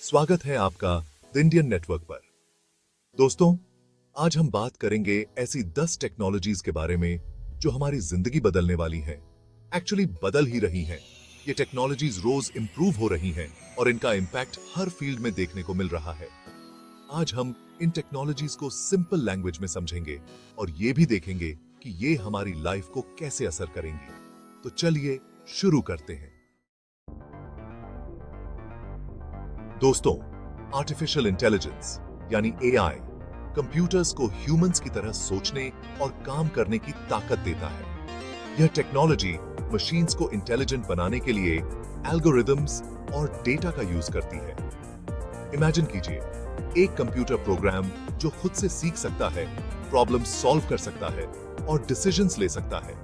स्वागत है आपका द इंडियन नेटवर्क पर। दोस्तों, आज हम बात करेंगे ऐसी 10 टेक्नोलॉजीज के बारे में जो हमारी जिंदगी बदलने वाली हैं। एक्चुअली बदल ही रही हैं। ये टेक्नोलॉजीज रोज इंप्रूव हो रही हैं और इनका इम्पैक्ट हर फील्ड में देखने को मिल रहा है। आज हम इन टेक्नोलॉजीज को सिंपल लैंग्वेज में समझेंगे और ये भी देखेंगे कि ये हमारी लाइफ को कैसे असर करेंगी। तो चलिए शुरू करते हैं। दोस्तों, आर्टिफिशियल इंटेलिजेंस यानी एआई कंप्यूटर्स को ह्यूमंस की तरह सोचने और काम करने की ताकत देता है। यह टेक्नोलॉजी मशीन्स को इंटेलिजेंट बनाने के लिए एल्गोरिदम्स और डेटा का यूज करती है। इमेजिन कीजिए, एक कंप्यूटर प्रोग्राम जो खुद से सीख सकता है, प्रॉब्लम सॉल्व कर सकता है और डिसीजंस ले सकता है।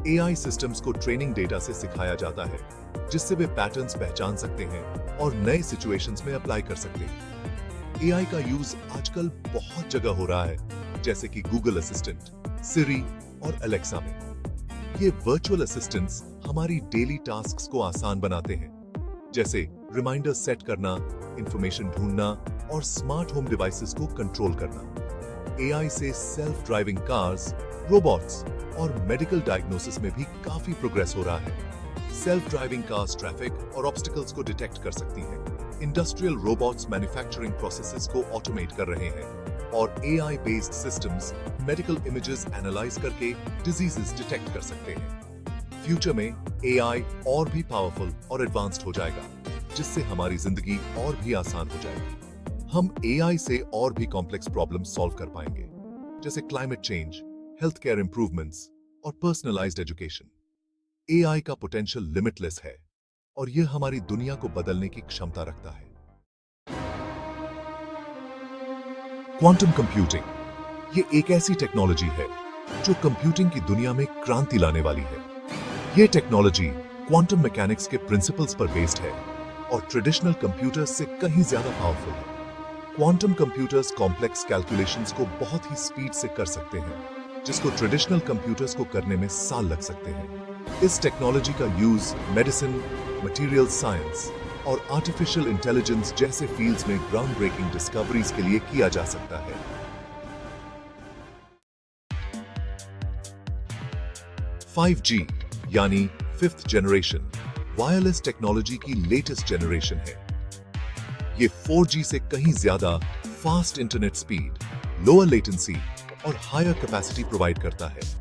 एआई सिस्टम्स को ट्रेनिंग डेटा से सिखाया जाता है, जिससे वे पैटर्न्स पहचान सकते हैं और नए सिचुएशंस में अप्लाई कर सकते हैं। एआई का यूज आजकल बहुत जगह हो रहा है, जैसे कि गूगल असिस्टेंट, सिरी और अलेक्सा में। ये वर्चुअल असिस्टेंट्स हमारी डेली टास्क्स को आसान बनाते हैं, जैसे रिमाइंडर सेट करना, इंफॉर्मेशन ढूंढना और स्मार्ट होम डिवाइसेस को कंट्रोल करना। एआई से सेल्फ ड्राइविंग कार्स, रोबोट्स और मेडिकल डायग्नोसिस में भी काफी प्रोग्रेस हो रहा है। सेल्फ ड्राइविंग कार्स ट्रैफिक और ऑब्स्टिकल्स को डिटेक्ट कर सकती हैं। इंडस्ट्रियल रोबोट्स मैन्युफैक्चरिंग प्रोसेसेस को ऑटोमेट कर रहे हैं और AI based systems medical images analyse करके डिजीजेस डिटेक्ट कर सकते हैं। फ्यूचर में एआई और भी पावरफुल और एडवांस्ड हो जाएगा, जिससे हमारी जिंदगी और भी आसान हो जाएगी। हम एआई से और भी कॉम्प्लेक्स प्रॉब्लम सॉल्व कर पाएंगे, जैसे climate change, health care improvements और पर्सनलाइज्ड एजुकेशन। एआई का पोटेंशियल लिमिटलेस है और यह हमारी दुनिया को बदलने की क्षमता रखता है। क्वांटम कंप्यूटिंग ये एक ऐसी टेक्नोलॉजी है जो कंप्यूटिंग की दुनिया में क्रांति लाने वाली है। यह टेक्नोलॉजी क्वांटम मैकेनिक्स के प्रिंसिपल्स पर बेस्ड है और ट्रेडिशनल कंप्यूटर्स से कहीं ज्यादा पावरफुल है। क्वांटम कंप्यूटर्स कॉम्प्लेक्स कैलकुलेशंस को बहुत ही स्पीड से कर सकते हैं, जिसको ट्रेडिशनल कंप्यूटर्स को करने में साल लग सकते हैं। इस टेक्नोलॉजी का यूज मेडिसिन, मटेरियल साइंस और आर्टिफिशियल इंटेलिजेंस जैसे फील्ड्स में ग्राउंड ब्रेकिंग डिस्कवरीज के लिए किया जा सकता है। फाइव जी यानी फिफ्थ जनरेशन वायरलेस टेक्नोलॉजी की लेटेस्ट जनरेशन है। ये 4G से कहीं ज्यादा fast internet speed, lower latency और हायर कैपेसिटी प्रोवाइड करता है।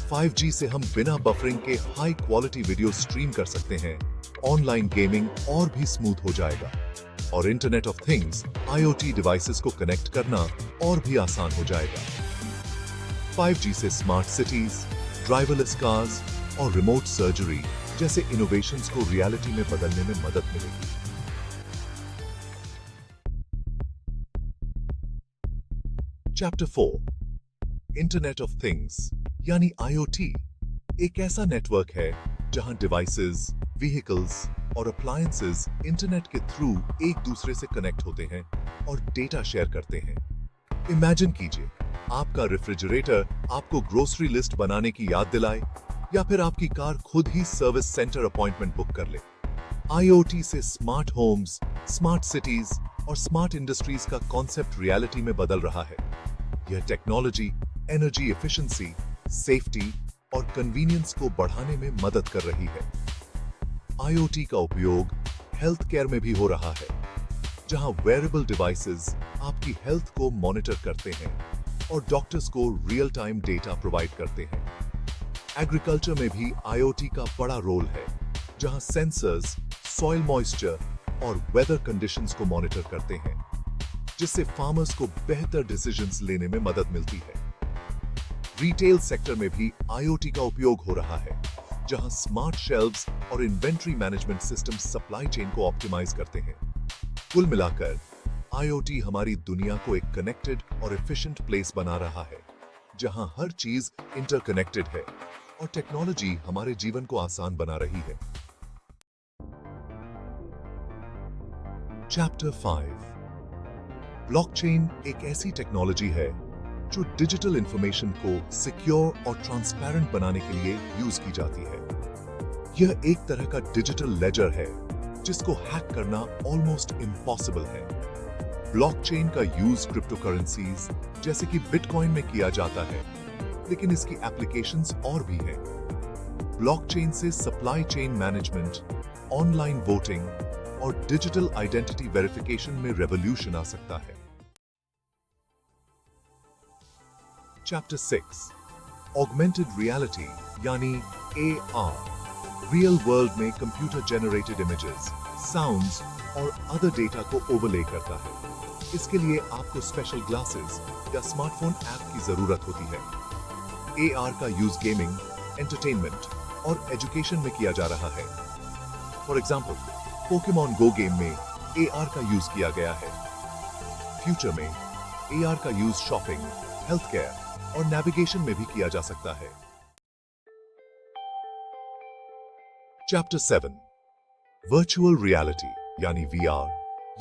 5G से हम बिना बफरिंग के हाई क्वालिटी वीडियो स्ट्रीम कर सकते हैं, ऑनलाइन गेमिंग और भी स्मूथ हो जाएगा और internet of things IoT devices को कनेक्ट करना और भी आसान हो जाएगा। 5G से स्मार्ट सिटीज, ड्राइवरलेस कार्स और रिमोट सर्जरी जैसे इनोवेशंस को रियलिटी में बदलने में मदद मिलेगी। चैप्टर 4 इंटरनेट ऑफ थिंग्स यानी IoT एक ऐसा नेटवर्क है जहां डिवाइसेस, व्हीकल्स और अप्लायंसेस इंटरनेट के थ्रू एक दूसरे से कनेक्ट होते हैं और डेटा शेयर करते हैं। इमेजिन कीजिए, आपका रेफ्रिजरेटर आपको ग्रोसरी लिस्ट बनाने की याद दिलाए या फिर आपकी कार खुद ही सर्विस सेंटर अपॉइंटमेंट बुक कर ले। IoT से स्मार्ट होम्स, स्मार्ट सिटीज और स्मार्ट इंडस्ट्रीज का कॉन्सेप्ट रियलिटी में बदल रहा है। यह टेक्नोलॉजी एनर्जी एफिशिएंसी, सेफ्टी और कन्वीनियंस को बढ़ाने में मदद कर रही है। IoT का उपयोग हेल्थ केयर में भी हो रहा है, जहां वेयरेबल डिवाइसेस आपकी हेल्थ को मॉनिटर करते हैं और डॉक्टर्स को रियल टाइम डेटा प्रोवाइड करते हैं। एग्रीकल्चर में भी IoT का बड़ा रोल है, जहां सेंसर्स सॉइल मॉइस्चर और वेदर कंडीशंस को मॉनिटर करते हैं, जिससे फार्मर्स को बेहतर डिसीजंस लेने में मदद मिलती है। रिटेल सेक्टर में भी IoT का उपयोग हो रहा है, जहां स्मार्ट शेल्व्स और inventory management system supply chain को ऑप्टिमाइज करते हैं। कुल मिलाकर IoT हमारी दुनिया को एक कनेक्टेड और एफिशिएंट प्लेस बना रहा है, जहां हर चीज इंटरकनेक्टेड है और टेक्नोलॉजी हमारे जीवन को आसान बना रही है। चैप्टर 5 ब्लॉकचेन एक ऐसी टेक्नोलॉजी है जो डिजिटल इंफॉर्मेशन को सिक्योर और ट्रांसपेरेंट बनाने के लिए यूज की जाती है। यह एक तरह का डिजिटल लेजर है जिसको हैक करना ऑलमोस्ट इम्पॉसिबल है। ब्लॉकचेन का यूज क्रिप्टोकरेंसीज जैसे कि बिटकॉइन में किया जाता है, लेकिन इसकी एप्लीकेशंस और भी हैं। ब्लॉकचेन से supply chain management, online voting और डिजिटल आइडेंटिटी वेरिफिकेशन में रेवोल्यूशन आ सकता है। चैप्टर 6 ऑगमेंटेड रियलिटी यानी AR रियल वर्ल्ड में कंप्यूटर जनरेटेड इमेजेस, साउंड्स और अदर डेटा को ओवरले करता है। इसके लिए आपको स्पेशल ग्लासेस या स्मार्टफोन ऐप की जरूरत होती है। AR का यूज गेमिंग, एंटरटेनमेंट और एजुकेशन में किया जा रहा है। For example, Pokemon go game में AR का यूज किया गया है। फ्यूचर में AR का यूज शॉपिंग, हेल्थ केयर और नेविगेशन में भी किया जा सकता है। चैप्टर 7 वर्चुअल रियलिटी यानी VR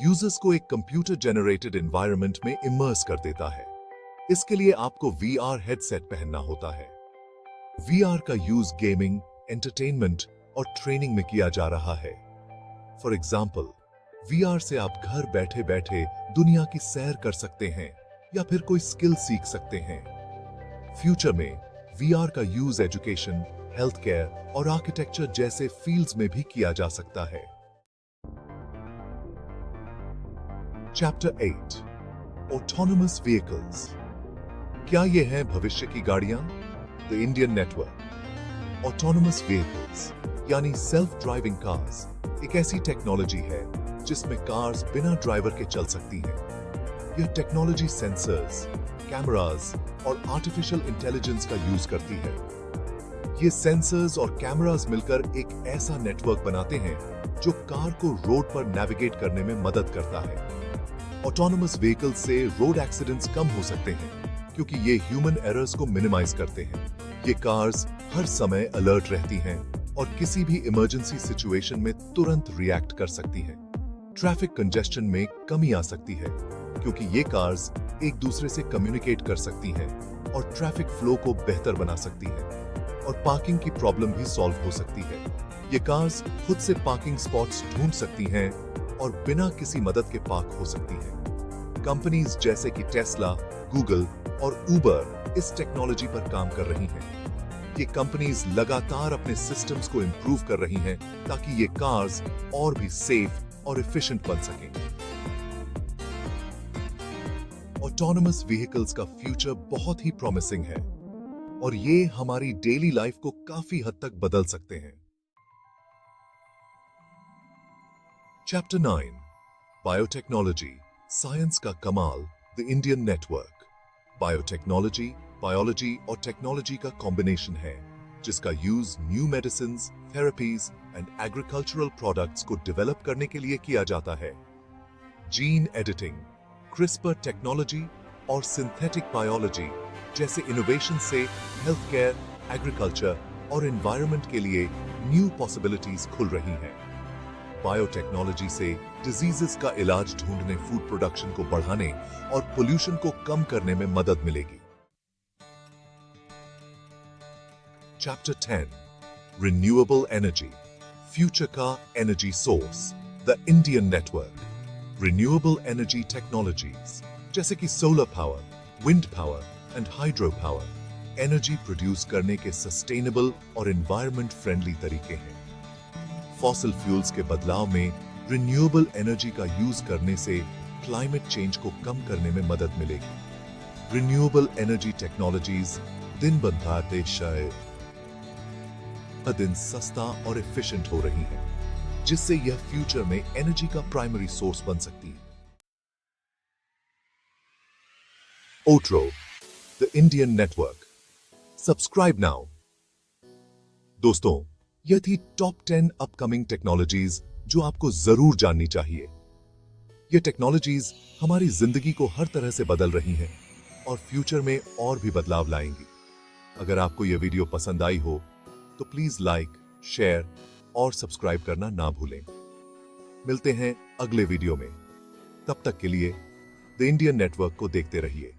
यूजर्स को एक कंप्यूटर जनरेटेड एनवायरनमेंट में इमर्स कर देता है। इसके लिए आपको VR हेडसेट पहनना होता है। VR का यूज गेमिंग, एंटरटेनमेंट और ट्रेनिंग में किया जा रहा है। फॉर एग्जाम्पल, VR से आप घर बैठे बैठे दुनिया की सैर कर सकते हैं या फिर कोई स्किल सीख सकते हैं। फ्यूचर में VR का यूज एजुकेशन, हेल्थ केयर और आर्किटेक्चर जैसे फील्ड्स में भी किया जा सकता है। Chapter 8 autonomous vehicles. क्या ये हैं भविष्य की गाड़ियां? The Indian network. Autonomous vehicles यानी सेल्फ ड्राइविंग कार्स एक ऐसी टेक्नोलॉजी है जिसमें कार्स बिना ड्राइवर के चल सकती हैं। यह टेक्नोलॉजी सेंसर्स, कैमरास और आर्टिफिशियल इंटेलिजेंस का यूज करती है। ये सेंसर्स और कैमरास मिलकर एक ऐसा नेटवर्क बनाते हैं जो कार को रोड पर नेविगेट करने में मदद करता है। ऑटोनोमस व्हीकल्स से रोड एक्सीडेंट्स कम हो सकते हैं क्योंकि ये ह्यूमन एरर्स को मिनिमाइज करते हैं। ये कार्स हर समय अलर्ट रहती हैं और किसी भी इमरजेंसी सिचुएशन में तुरंत रिएक्ट कर सकती हैं। ट्रैफिक कंजेस्शन में कमी आ सकती है क्योंकि ये कार्स एक दूसरे से कम्युनिकेट कर सकती हैं और ट्रैफिक फ्लो को बेहतर बना सकती हैं और पार्किंग की प्रॉब्लम भी सॉल्व हो सकती है। ये कार्स खुद से पार्किंग स्पॉट्स ढूंढ सकती हैं और बिना किसी मदद के पार्क हो सकती हैं। कंपनीज जैसे कि टेस्ला, गूगल और उबर इस टेक्नोलॉजी पर काम कर रही हैं। ये कंपनीज लगातार अपने सिस्टम्स को इंप्रूव कर रही हैं ताकि ये कार्स और भी सेफ और एफिशिएंट बन सकें। ऑटोनोमस व्हीकल्स का फ्यूचर बहुत ही प्रॉमिसिंग है और ये हमारी डेली लाइफ को काफी हद तक बदल सकते हैं। चैप्टर 9 बायोटेक्नोलॉजी साइंस का कमाल, the Indian network. Biotechnology biology और टेक्नोलॉजी का कॉम्बिनेशन है जिसका use new medicine, therapies and agricultural products को डेवलप करने के लिए किया जाता है। जीन एडिटिंग, क्रिस्पर टेक्नोलॉजी और सिंथेटिक बायोलॉजी जैसे इनोवेशन से हेल्थ केयर, एग्रीकल्चर और एनवायरनमेंट के लिए न्यू पॉसिबिलिटीज खुल रही हैं। बायोटेक्नोलॉजी से डिजीजेस का इलाज ढूंढने, फूड प्रोडक्शन को बढ़ाने और पोल्यूशन को कम करने में मदद मिलेगी। चैप्टर 10 रिन्यूएबल एनर्जी फ्यूचर का energy source, the Indian network. Renewable energy technologies जैसे कि solar power, wind power and hydro power energy produce करने के सस्टेनेबल और एनवायरनमेंट फ्रेंडली तरीके हैं। फॉसिल फ्यूल्स के बदलाव में रिन्यूएबल एनर्जी का यूज करने से क्लाइमेट चेंज को कम करने में मदद मिलेगी। रिन्यूएबल एनर्जी टेक्नोलॉजीज दिन ब दिन सस्ता और एफिशिएंट हो रही हैं, जिससे यह फ्यूचर में एनर्जी का प्राइमरी सोर्स बन सकती है। Outro, the Indian Network. Subscribe now. दोस्तों, यह थी टॉप 10 अपकमिंग टेक्नोलॉजीज जो आपको जरूर जाननी चाहिए। ये टेक्नोलॉजीज हमारी जिंदगी को हर तरह से बदल रही हैं और फ्यूचर में और भी बदलाव लाएंगी। अगर आपको यह वीडियो पसंद आई हो तो प्लीज लाइक, शेयर और सब्सक्राइब करना ना भूलें। मिलते हैं अगले वीडियो में। तब तक के लिए द इंडियन नेटवर्क को देखते रहिए।